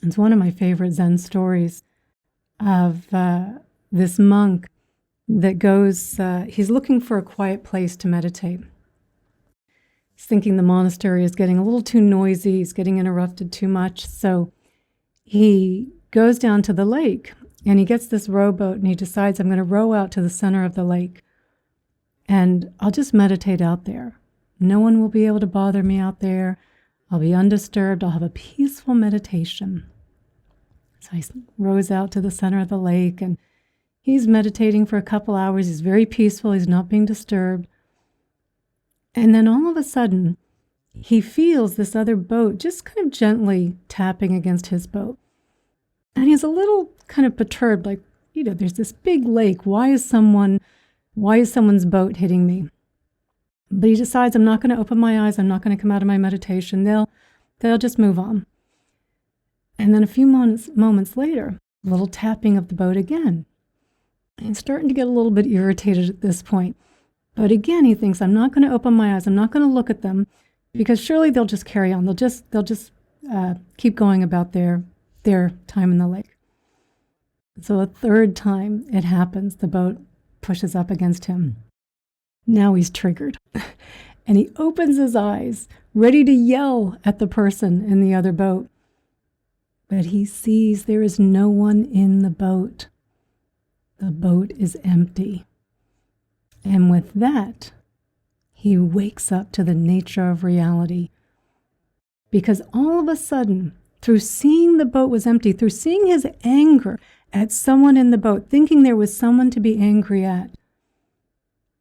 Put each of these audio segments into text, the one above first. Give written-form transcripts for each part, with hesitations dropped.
It's one of my favorite Zen stories of this monk that goes, he's looking for a quiet place to meditate. He's thinking the monastery is getting a little too noisy, he's getting interrupted too much. So he goes down to the lake and he gets this rowboat and he decides, I'm going to row out to the center of the lake and I'll just meditate out there. No one will be able to bother me out there. I'll be undisturbed. I'll have a peaceful meditation. So he rows out to the center of the lake and he's meditating for a couple hours. He's very peaceful. He's not being disturbed. And then all of a sudden, he feels this other boat just kind of gently tapping against his boat. And he's a little kind of perturbed, like, there's this big lake. Why is someone's boat hitting me? But he decides, I'm not going to open my eyes. I'm not going to come out of my meditation. They'll just move on. And then a few moments later, a little tapping of the boat again. And he's starting to get a little bit irritated at this point. But again, he thinks, I'm not going to open my eyes. I'm not going to look at them because surely they'll just carry on. They'll just keep going about their time in the lake. So a third time it happens, the boat pushes up against him. Now he's triggered. And he opens his eyes, ready to yell at the person in the other boat. But he sees there is no one in the boat. The boat is empty. And with that, he wakes up to the nature of reality. Because all of a sudden, through seeing the boat was empty, through seeing his anger at someone in the boat, thinking there was someone to be angry at,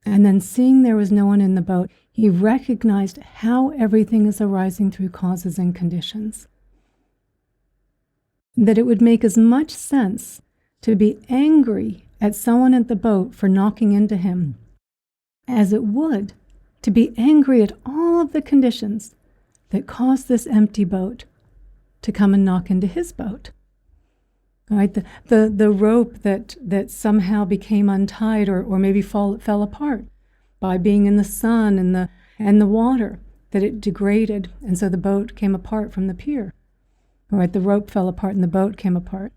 and then seeing there was no one in the boat, he recognized how everything is arising through causes and conditions. That it would make as much sense to be angry at someone at the boat for knocking into him as it would to be angry at all of the conditions that caused this empty boat to come and knock into his boat. Right? The rope that somehow became untied or maybe fell apart by being in the sun and the water, that it degraded, and so the boat came apart from the pier. Right? The rope fell apart and the boat came apart.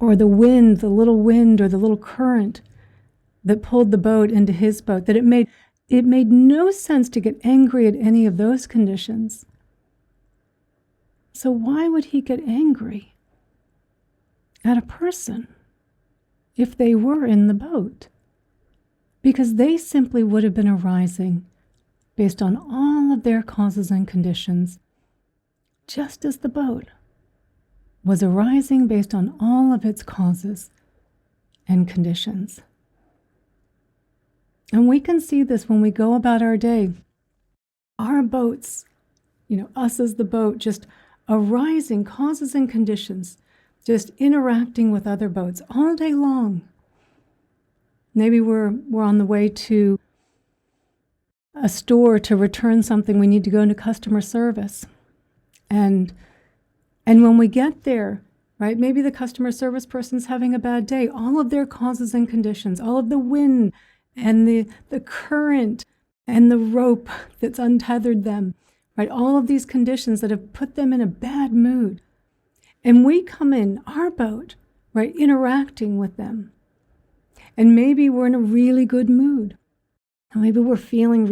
Or the wind, the little wind or the little current that pulled the boat into his boat, that it made no sense to get angry at any of those conditions. So why would he get angry at a person if they were in the boat? Because they simply would have been arising based on all of their causes and conditions, just as the boat was arising based on all of its causes and conditions. And we can see this when we go about our day. Our boats, us as the boat, just arising causes and conditions, just interacting with other boats all day long. Maybe we're on the way to a store to return something. We need to go into customer service. And when we get there, right, maybe the customer service person's having a bad day. All of their causes and conditions, all of the wind and the current and the rope that's untethered them, right, all of these conditions that have put them in a bad mood. And we come in our boat, right, interacting with them. And maybe we're in a really good mood. Maybe we're feeling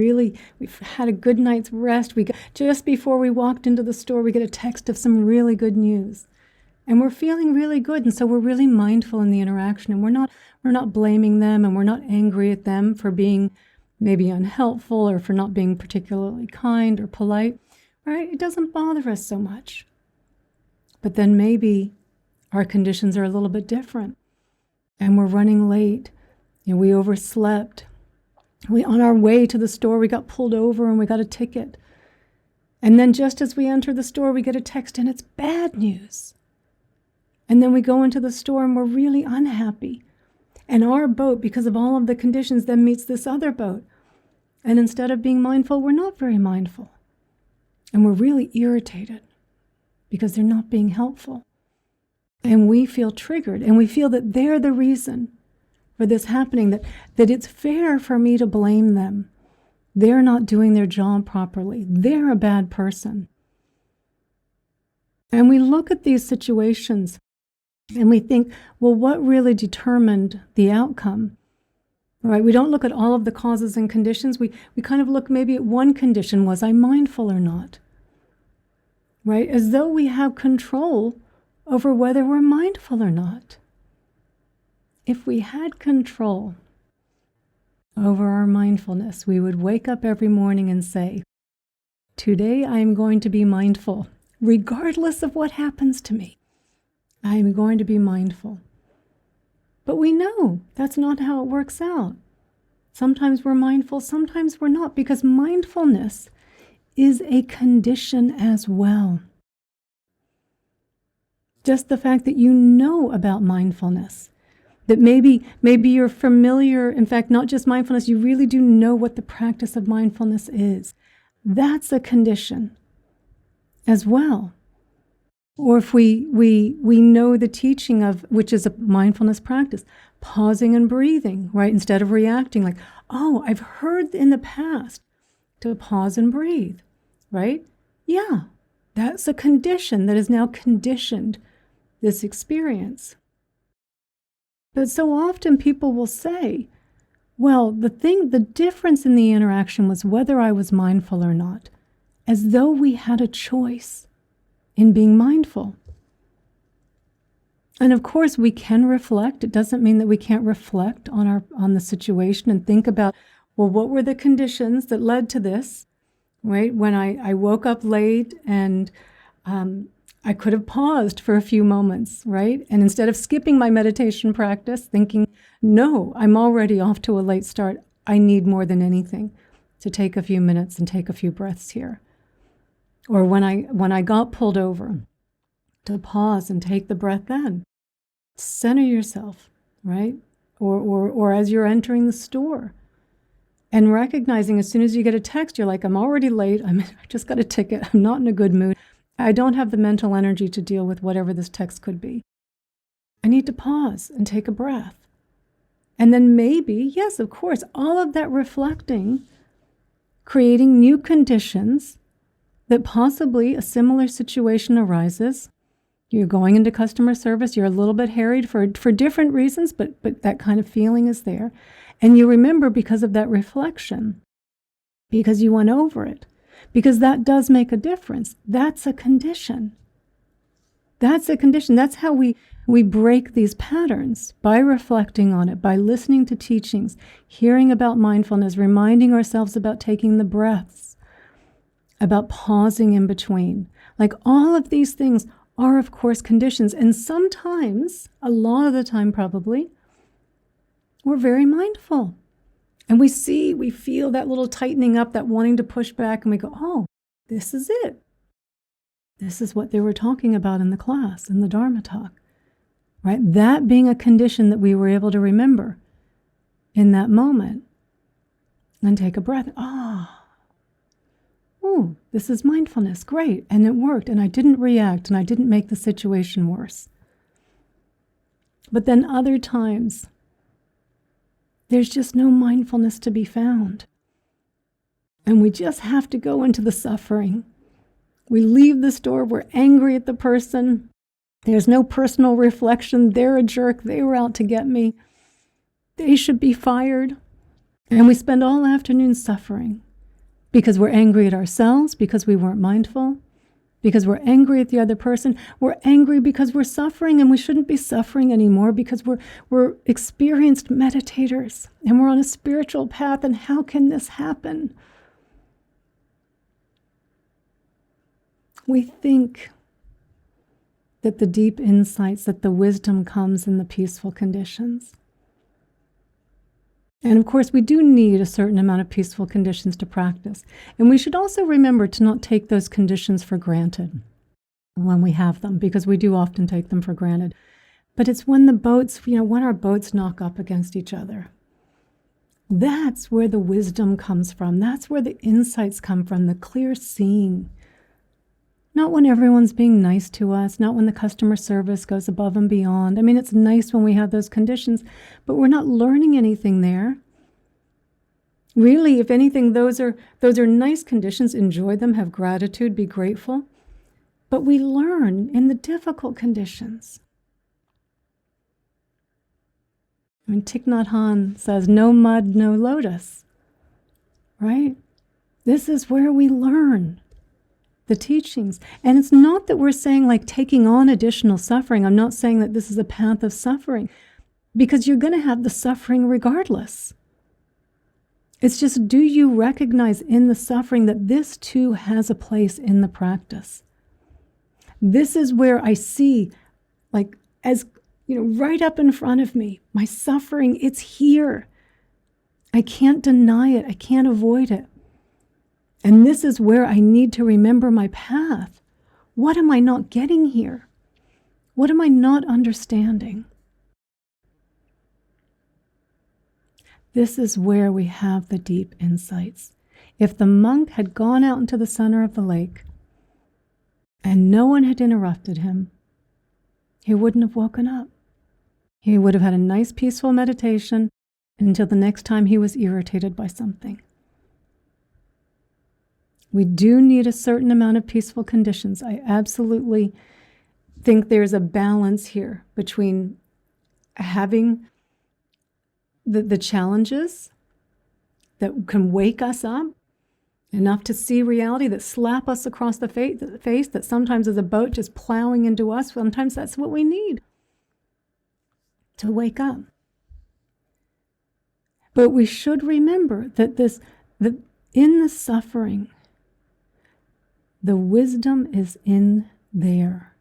we've had a good night's rest. Just before we walked into the store, we get a text of some really good news. And we're feeling really good. And so we're really mindful in the interaction. And we're not blaming them, and we're not angry at them for being maybe unhelpful or for not being particularly kind or polite. Right? It doesn't bother us so much. But then maybe our conditions are a little bit different. And we're running late. We overslept. On our way to the store, we got pulled over and we got a ticket. And then just as we enter the store, we get a text and it's bad news. And then we go into the store and we're really unhappy. And our boat, because of all of the conditions, then meets this other boat. And instead of being mindful, we're not very mindful. And we're really irritated because they're not being helpful. And we feel triggered, and we feel that they're the reason for this happening, that it's fair for me to blame them. They're not doing their job properly. They're a bad person. And we look at these situations and we think, well, what really determined the outcome? Right? We don't look at all of the causes and conditions. We kind of look maybe at one condition. Was I mindful or not? Right? As though we have control over whether we're mindful or not. If we had control over our mindfulness, we would wake up every morning and say, today I am going to be mindful, regardless of what happens to me. I am going to be mindful. But we know that's not how it works out. Sometimes we're mindful, sometimes we're not, because mindfulness is a condition as well. Just the fact that you know about mindfulness, that maybe you're familiar, in fact, not just mindfulness, you really do know what the practice of mindfulness is. That's a condition as well. Or if we know the teaching of, which is a mindfulness practice, pausing and breathing, right? Instead of reacting like, oh, I've heard in the past to pause and breathe, right? Yeah, that's a condition that is now conditioned this experience. But so often people will say, well, the difference in the interaction was whether I was mindful or not, as though we had a choice in being mindful. And of course, we can reflect. It doesn't mean that we can't reflect on the situation and think about, well, what were the conditions that led to this, right? When I woke up late and I could have paused for a few moments, right? And instead of skipping my meditation practice, thinking, no, I'm already off to a late start. I need more than anything to take a few minutes and take a few breaths here. Or when I got pulled over, to pause and take the breath then. Center yourself, right? Or as you're entering the store and recognizing as soon as you get a text, you're like, I'm already late. I just got a ticket. I'm not in a good mood. I don't have the mental energy to deal with whatever this text could be. I need to pause and take a breath. And then maybe, yes, of course, all of that reflecting, creating new conditions that possibly a similar situation arises. You're going into customer service, you're a little bit harried for different reasons, but that kind of feeling is there. And you remember because of that reflection, because you went over it, because that does make a difference. That's a condition. That's a condition. That's how we break these patterns, by reflecting on it, by listening to teachings, hearing about mindfulness, reminding ourselves about taking the breaths, about pausing in between. Like all of these things are, of course, conditions. And sometimes, a lot of the time probably, we're very mindful. And we feel that little tightening up, that wanting to push back, and we go, oh, this is it. This is what they were talking about in the class, in the Dharma talk, right? That being a condition that we were able to remember in that moment. And take a breath. Oh, this is mindfulness. Great. And it worked. And I didn't react and I didn't make the situation worse. But then other times, there's just no mindfulness to be found. And we just have to go into the suffering. We leave the store, we're angry at the person. There's no personal reflection. They're a jerk. They were out to get me. They should be fired. And we spend all afternoon suffering. Because we're angry at ourselves, because we weren't mindful, because we're angry at the other person. We're angry because we're suffering, and we shouldn't be suffering anymore because we're experienced meditators and we're on a spiritual path, and how can this happen? We think that the deep insights, that the wisdom comes in the peaceful conditions. And of course, we do need a certain amount of peaceful conditions to practice. And we should also remember to not take those conditions for granted when we have them, because we do often take them for granted. But it's when the boats, when our boats knock up against each other. That's where the wisdom comes from. That's where the insights come from, the clear seeing. Not when everyone's being nice to us, not when the customer service goes above and beyond. I mean, it's nice when we have those conditions, but we're not learning anything there. Really, if anything, those are nice conditions. Enjoy them, have gratitude, be grateful. But we learn in the difficult conditions. I mean, Thich Nhat Hanh says, no mud, no lotus, right? This is where we learn the teachings. And it's not that we're saying like taking on additional suffering. I'm not saying that this is a path of suffering, because you're going to have the suffering regardless. It's just, do you recognize in the suffering that this too has a place in the practice? This is where I see, like, as right up in front of me, my suffering, it's here. I can't deny it. I can't avoid it. And this is where I need to remember my path. What am I not getting here? What am I not understanding? This is where we have the deep insights. If the monk had gone out into the center of the lake and no one had interrupted him, he wouldn't have woken up. He would have had a nice peaceful meditation until the next time he was irritated by something. We do need a certain amount of peaceful conditions. I absolutely think there's a balance here between having the challenges that can wake us up enough to see reality, that slap us across the face, that sometimes is a boat just plowing into us. Sometimes that's what we need to wake up. But we should remember that in the suffering, the wisdom is in there.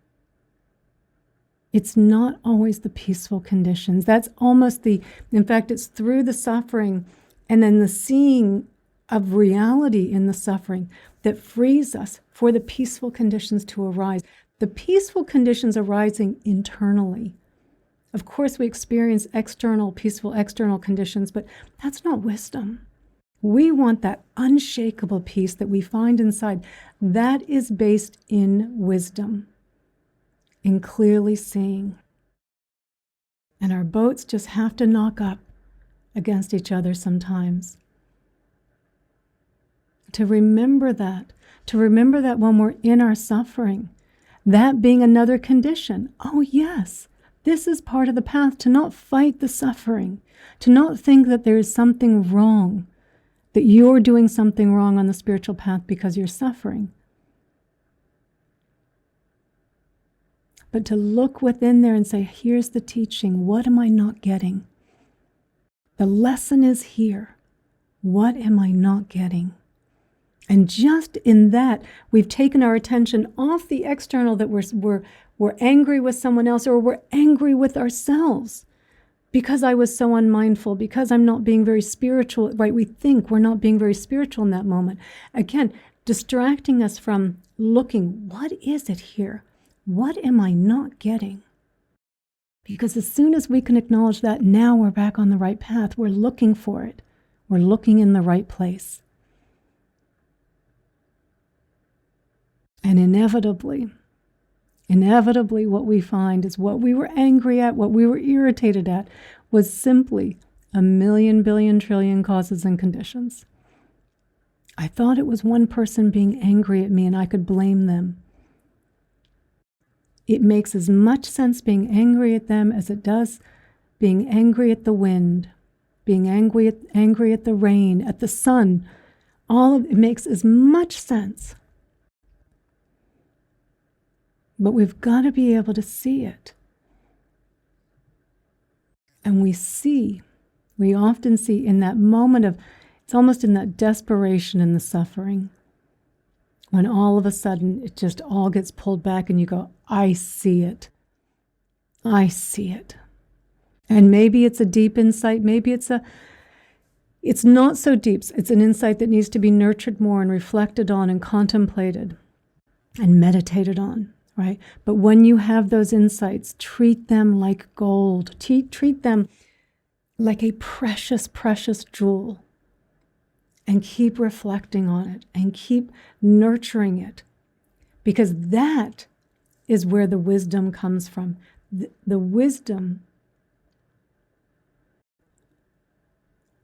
It's not always the peaceful conditions. That's almost in fact, it's through the suffering and then the seeing of reality in the suffering that frees us for the peaceful conditions to arise. The peaceful conditions arising internally. Of course, we experience peaceful external conditions, but that's not wisdom. We want that unshakable peace that we find inside. That is based in wisdom, in clearly seeing. And our boats just have to knock up against each other sometimes. To remember that when we're in our suffering, that being another condition. Oh, yes. This is part of the path, to not fight the suffering, to not think that there is something wrong, that you're doing something wrong on the spiritual path because you're suffering. But to look within there and say, here's the teaching. What am I not getting? The lesson is here. What am I not getting? And just in that, we've taken our attention off the external, that we're angry with someone else, or we're angry with ourselves because I was so unmindful, because I'm not being very spiritual, right? We think we're not being very spiritual in that moment. Again, distracting us from looking, what is it here? What am I not getting? Because as soon as we can acknowledge that, now we're back on the right path. We're looking for it. We're looking in the right place. And inevitably, what we find is what we were angry at, what we were irritated at, was simply a million, billion, trillion causes and conditions. I thought it was one person being angry at me and I could blame them. It makes as much sense being angry at them as it does being angry at the wind, being angry at the rain, at the sun. All of it makes as much sense. But we've got to be able to see it. And we often see in that moment of, it's almost in that desperation in the suffering, when all of a sudden it just all gets pulled back and you go, I see it. I see it. And maybe it's a deep insight, maybe it's not so deep. It's an insight that needs to be nurtured more and reflected on and contemplated and meditated on. Right? But when you have those insights, treat them like gold. Treat them like a precious, precious jewel. And keep reflecting on it and keep nurturing it. Because that is where the wisdom comes from. The wisdom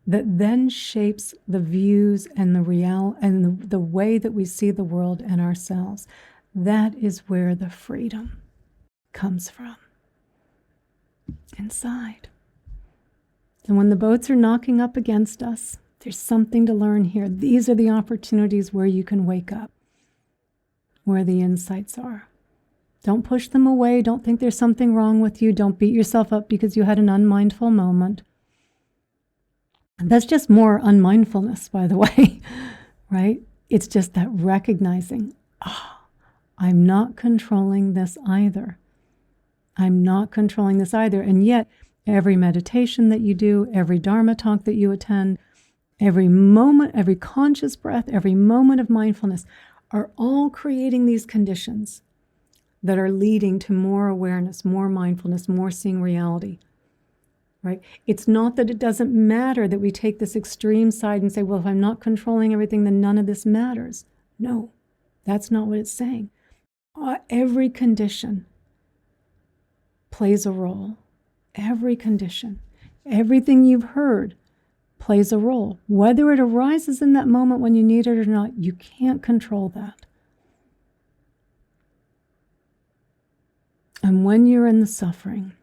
that then shapes the views and the way that we see the world and ourselves. That is where the freedom comes from. Inside. And when the boats are knocking up against us, there's something to learn here. These are the opportunities where you can wake up, where the insights are. Don't push them away. Don't think there's something wrong with you. Don't beat yourself up because you had an unmindful moment. And that's just more unmindfulness, by the way, right? It's just that recognizing, I'm not controlling this either. I'm not controlling this either. And yet, every meditation that you do, every Dharma talk that you attend, every moment, every conscious breath, every moment of mindfulness are all creating these conditions that are leading to more awareness, more mindfulness, more seeing reality, right? It's not that it doesn't matter that we take this extreme side and say, well, if I'm not controlling everything, then none of this matters. No, that's not what it's saying. Every condition plays a role. Every condition, everything you've heard plays a role. Whether it arises in that moment when you need it or not, you can't control that. And when you're in the suffering,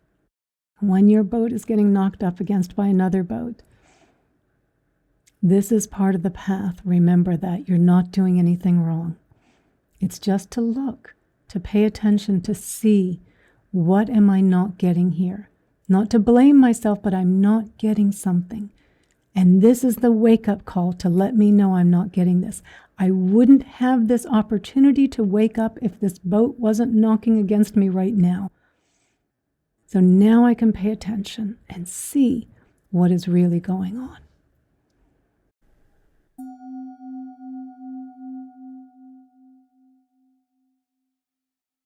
when your boat is getting knocked up against by another boat, this is part of the path. Remember that you're not doing anything wrong. It's just to look, to pay attention, to see, what am I not getting here? Not to blame myself, but I'm not getting something. And this is the wake-up call to let me know I'm not getting this. I wouldn't have this opportunity to wake up if this boat wasn't knocking against me right now. So now I can pay attention and see what is really going on.